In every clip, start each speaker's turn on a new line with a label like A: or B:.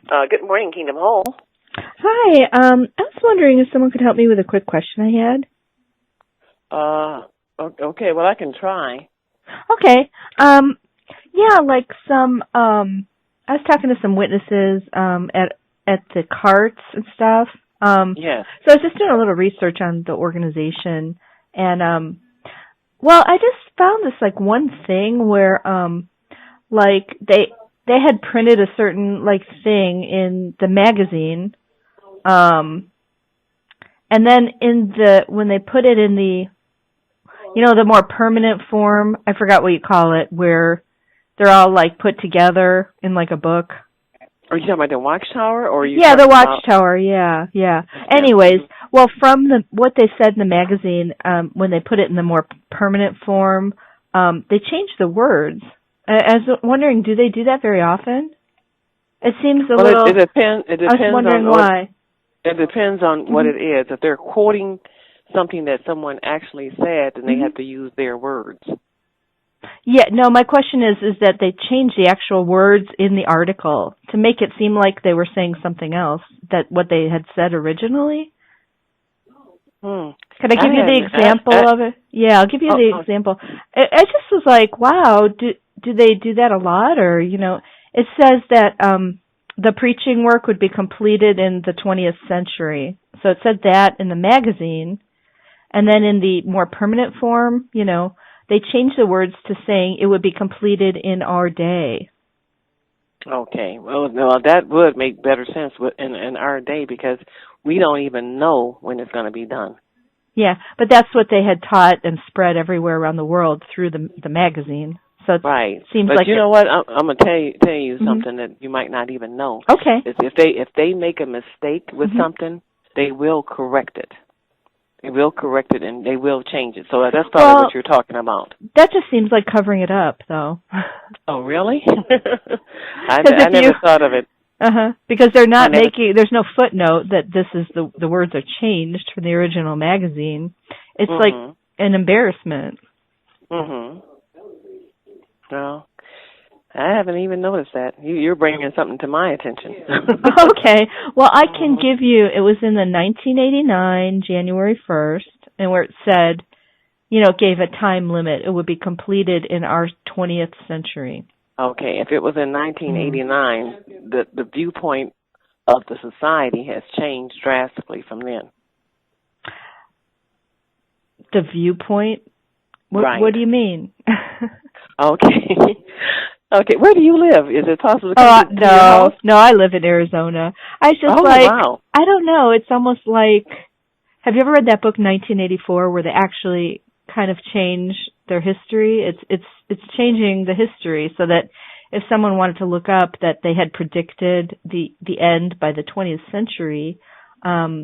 A: Good morning, Kingdom Hole.
B: Hi. I was wondering if someone could help me with a quick question I had.
A: Okay, well, I can try.
B: Okay. Yeah, like I was talking to some witnesses at the carts and stuff.
A: Yes.
B: So I was just doing a little research on the organization, and well, I just found this like one thing where like they had printed a certain like thing in the magazine, and then when they put it in the more permanent form, I forgot what you call it, where they're all like put together in like a book.
A: Are you talking about the Watchtower, or are you?
B: Yeah, the
A: talking about...
B: Watchtower. Yeah. Anyways, well, from what they said in the magazine, when they put it in the more permanent form, they changed the words. I was wondering, do they do that very often? It seems a little.
A: It depends. It depends.
B: I was wondering why.
A: It depends on what it is. If they're quoting something that someone actually said, then they have to use their words.
B: Yeah, no, my question is that they changed the actual words in the article to make it seem like they were saying something else, that what they had said originally. Can I give you the example of it? Yeah, I'll give you the example. I just was like, wow, do they do that a lot? Or, it says that the preaching work would be completed in the 20th century. So it said that in the magazine. And then in the more permanent form, they changed the words to saying it would be completed in our day.
A: Okay. Well, no, that would make better sense in our day, because we don't even know when it's going to be done.
B: Yeah, but that's what they had taught and spread everywhere around the world through the magazine. So it seems
A: but
B: like
A: you know what? I'm going to tell you something that you might not even know.
B: Okay.
A: If they make a mistake with something, they will correct it. They will correct it, and they will change it. So that's probably what you're talking about.
B: That just seems like covering it up, though.
A: Oh, really? I never thought of it.
B: Because they're not there's no footnote that this is the words are changed from the original magazine. It's like an embarrassment.
A: Well, I haven't even noticed that. You're bringing something to my attention.
B: Okay. Well, I can give you, it was in the 1989, January 1st, and where it said, it gave a time limit. It would be completed in our 20th century.
A: Okay. If it was in 1989, the viewpoint of the society has changed drastically from then.
B: The viewpoint?
A: Right.
B: What do you mean?
A: Okay. Okay, where do you live? Is it possible to come to your house?
B: No, I live in Arizona. I just
A: wow.
B: I don't know, it's almost like, have you ever read that book 1984 where they actually kind of change their history? It's changing the history so that if someone wanted to look up that they had predicted the end by the 20th century,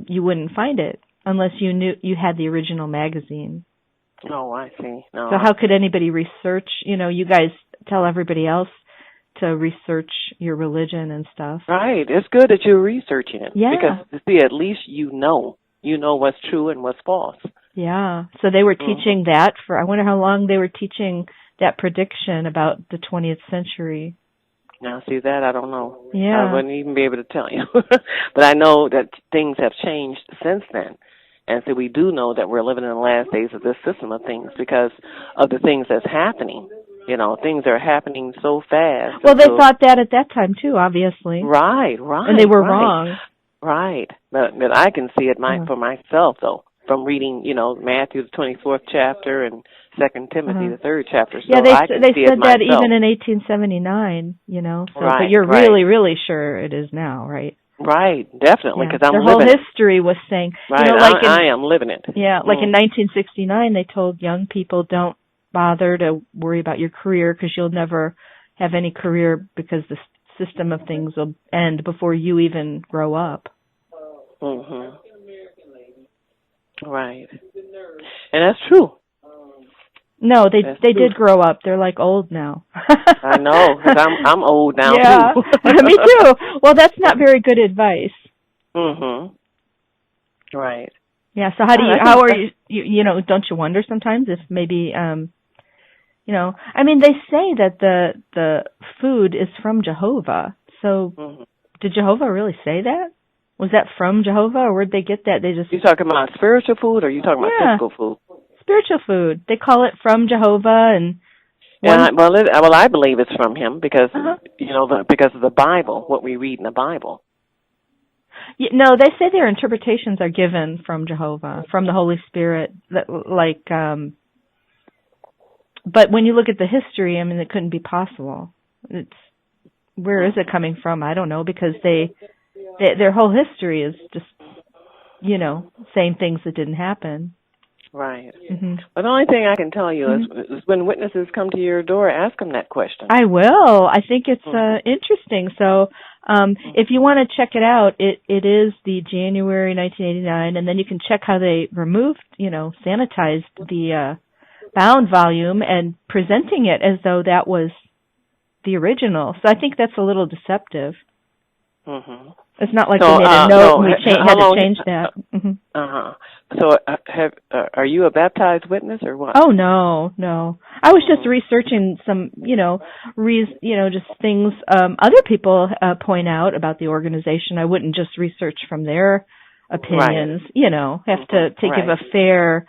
B: you wouldn't find it unless you knew you had the original magazine.
A: Oh, I see. No.
B: So how could anybody research? You guys tell everybody else to research your religion and stuff.
A: Right. It's good that you're researching it.
B: Yeah.
A: Because, see, at least you know what's true and what's false.
B: Yeah. So they were teaching that I wonder how long they were teaching that prediction about the 20th century.
A: Now, see, that I don't know.
B: Yeah.
A: I wouldn't even be able to tell you. But I know that things have changed since then. And so we do know that we're living in the last days of this system of things because of the things that's happening. Things are happening so fast.
B: Well, they thought that at that time, too, obviously.
A: Right.
B: And they were wrong.
A: Right. But I can see it for myself, though, from reading, Matthew, the 24th chapter, and 2 Timothy, the 3rd chapter. So
B: they
A: see
B: said
A: it
B: that
A: myself.
B: even in 1879, So,
A: right,
B: but you're really, really sure it is now, right?
A: Right, definitely, because I'm
B: living it.
A: Their
B: whole history was saying,
A: right, I am living it.
B: Yeah, like in 1969, they told young people, don't bother to worry about your career because you'll never have any career because the system of things will end before you even grow up.
A: Right. And that's true.
B: No, they did grow up. They're like old now.
A: I know, because I'm old now,
B: too. Me too. Well, that's not very good advice.
A: Right.
B: Yeah, so how are you, don't you wonder sometimes if maybe, I mean, they say that the food is from Jehovah. So Did Jehovah really say that? Was that from Jehovah, or where'd they get that? They just...
A: You talking about spiritual food, or you talking about physical food?
B: Spiritual food. They call it from Jehovah, and...
A: Well, I believe it's from him because, because of the Bible, what we read in the Bible.
B: No, they say their interpretations are given from Jehovah, from the Holy Spirit. But when you look at the history, I mean, it couldn't be possible. Where is it coming from? I don't know, because their whole history is just, saying things that didn't happen.
A: Right.
B: Mm-hmm.
A: But the only thing I can tell you is when witnesses come to your door, ask them that question.
B: I will. I think it's interesting. So if you want to check it out, it is the January 1989, and then you can check how they removed, sanitized the bound volume and presenting it as though that was the original. So I think that's a little deceptive.
A: Mm-hmm.
B: It's not like we made a note and we had to change that.
A: So are you a baptized witness or what?
B: Oh, no. I was just researching some, just things other people point out about the organization. I wouldn't just research from their opinions, have to give a fair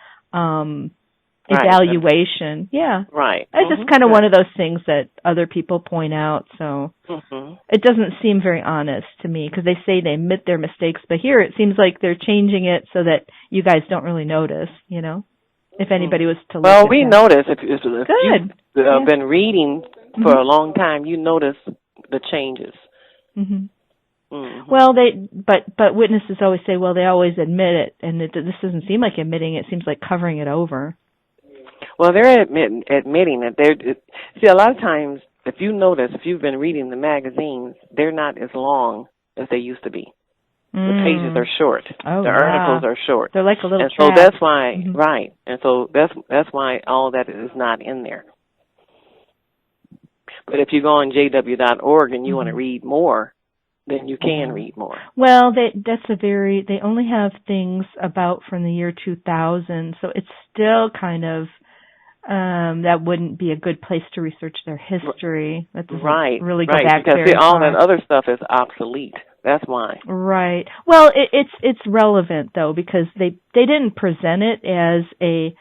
B: evaluation. Yeah.
A: Right.
B: It's just kind of one of those things that other people point out. So it doesn't seem very honest to me, because they say they admit their mistakes, but here it seems like they're changing it so that you guys don't really notice, if anybody was to look at
A: we
B: that.
A: notice if you've been reading for a long time, you notice the changes.
B: Well, but witnesses always say, well, they always admit it, and this doesn't seem like admitting it. It seems like covering it over.
A: Well, they're admitting that see, a lot of times, if you notice, if you've been reading the magazines, they're not as long as they used to be. The pages are short. The articles are short.
B: They're like a little
A: tract. So that's why, right. And so that's why all that is not in there. But if you go on jw.org and you want to read more, then you can read more.
B: Well, they only have things about from the year 2000, so it's still kind of, that wouldn't be a good place to research their history. That doesn't really go back
A: because
B: very
A: all
B: far.
A: that other stuff is obsolete. That's why.
B: Right. Well, it's relevant though, because they didn't present it as a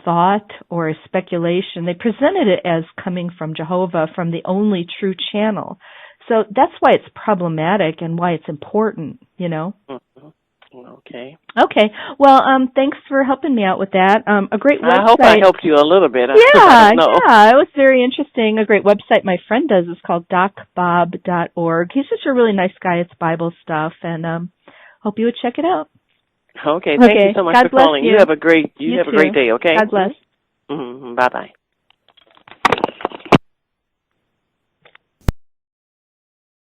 B: thought or a speculation. They presented it as coming from Jehovah, from the only true channel. So that's why it's problematic and why it's important,
A: Okay.
B: Okay. Well, thanks for helping me out with that. A great website.
A: I hope I helped you a little bit.
B: Yeah, it was very interesting. A great website my friend does is called docbob.org. He's such a really nice guy. It's Bible stuff, and hope you would check it out.
A: Okay. Thank you so much for calling.
B: You.
A: You have a great day. Okay.
B: God bless.
A: Bye bye.